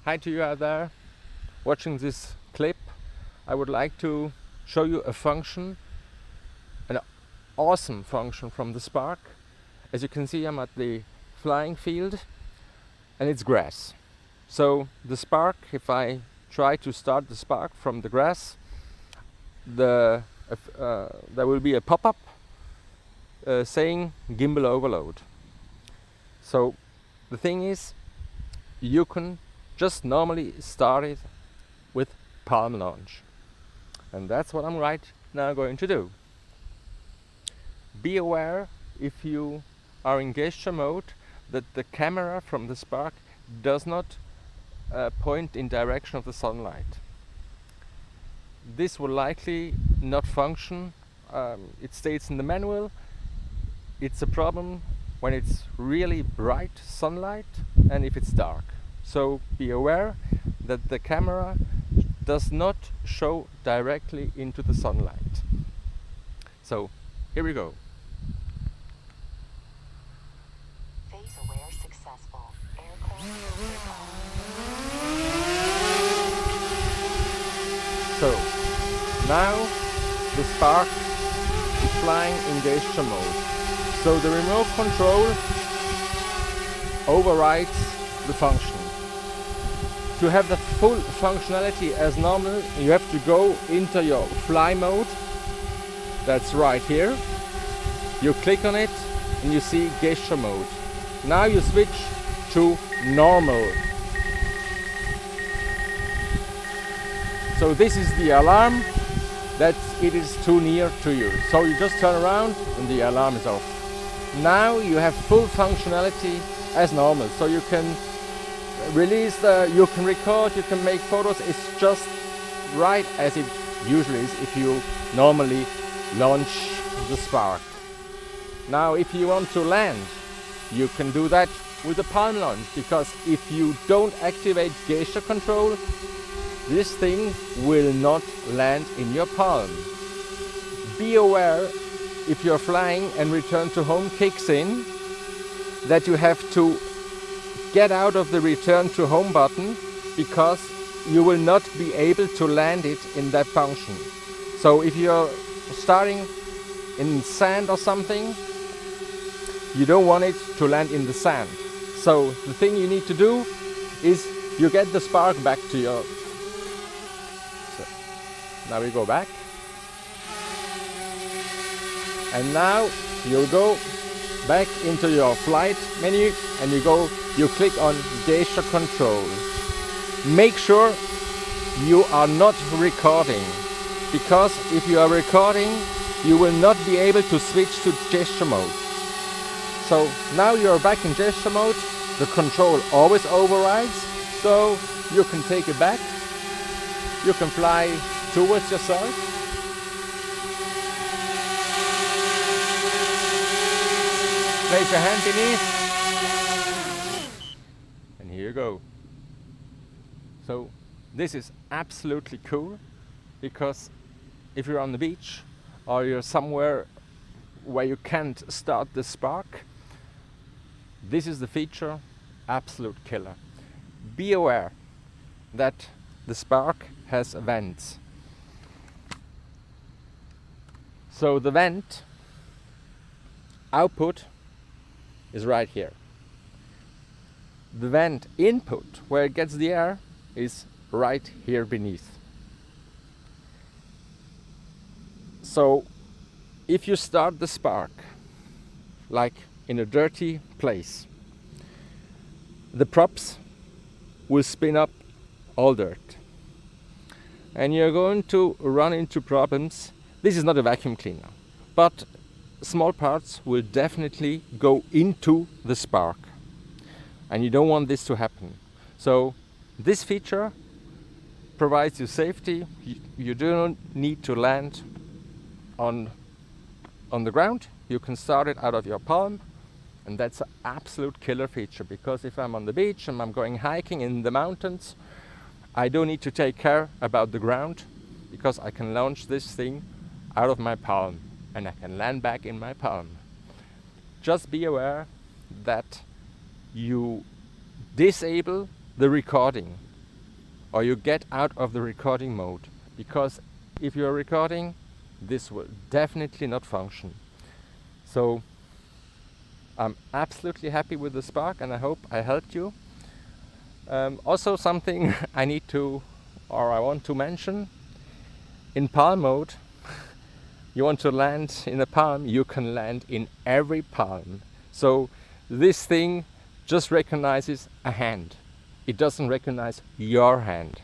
Hi to you out there watching this clip. I would like to show you a function, an awesome function from the Spark. As you can see, I'm at the flying field and it's grass. So the Spark, if I try to start the Spark from the grass, there will be a pop-up saying gimbal overload. So the thing is, you can just normally start it with Palmlaunch, and that's what I'm right now going to do. Be aware, if you are in gesture mode, that the camera from the Spark does not point in direction of the sunlight. This will likely not function. It states in the manual it's a problem when it's really bright sunlight and if it's dark. So be aware that the camera does not show directly into the sunlight. So here we go. Phase aware successful. Aircraft. So now the Spark is flying in gesture mode. So the remote control overrides the function. To have the full functionality as normal, you have to go into your fly mode. That's right here. You click on it and you see gesture mode. Now you switch to normal. So this is the alarm that it is too near to you. So you just turn around and the alarm is off. Now you have full functionality as normal. So you can release, you can record, you can make photos. It's just right as it usually is if you normally launch the Spark. Now if you want to land, you can do that with the Palmlaunch, because if you don't activate gesture control, this thing will not land in your palm. Be aware, if you're flying and return to home kicks in, that you have to get out of the return to home button, because you will not be able to land it in that function. So if you're starting in sand or something, you don't want it to land in the sand. So the thing you need to do is you get the Spark back to your... So now we go back. And now you'll go back into your flight menu and you click on gesture control. Make sure you are not recording, because if you are recording, you will not be able to switch to gesture mode. So now you're back in gesture mode, the control always overrides, so you can take it back, you can fly towards yourself. Place your hand beneath, and here you go. So this is absolutely cool, because if you're on the beach or you're somewhere where you can't start the Spark, this is the feature, absolute killer. Be aware that the Spark has vents. So the vent output is right here. The vent input, where it gets the air, is right here beneath. So if you start the Spark like in a dirty place, the props will spin up all dirt and you're going to run into problems. This is not a vacuum cleaner, but small parts will definitely go into the Spark, and you don't want this to happen. So this feature provides you safety. You don't need to land on the ground. You can start it out of your palm, and that's an absolute killer feature, because if I'm on the beach and I'm going hiking in the mountains, I don't need to take care about the ground, because I can launch this thing out of my palm and I can land back in my palm. Just be aware that you disable the recording. or you get out of the recording mode, because if you're recording, this will definitely not function. So I'm absolutely happy with the Spark, and I hope I helped you. Also something I want to mention, in palm mode, you want to land in a palm, you can land in every palm. So this thing just recognizes a hand. It doesn't recognize your hand.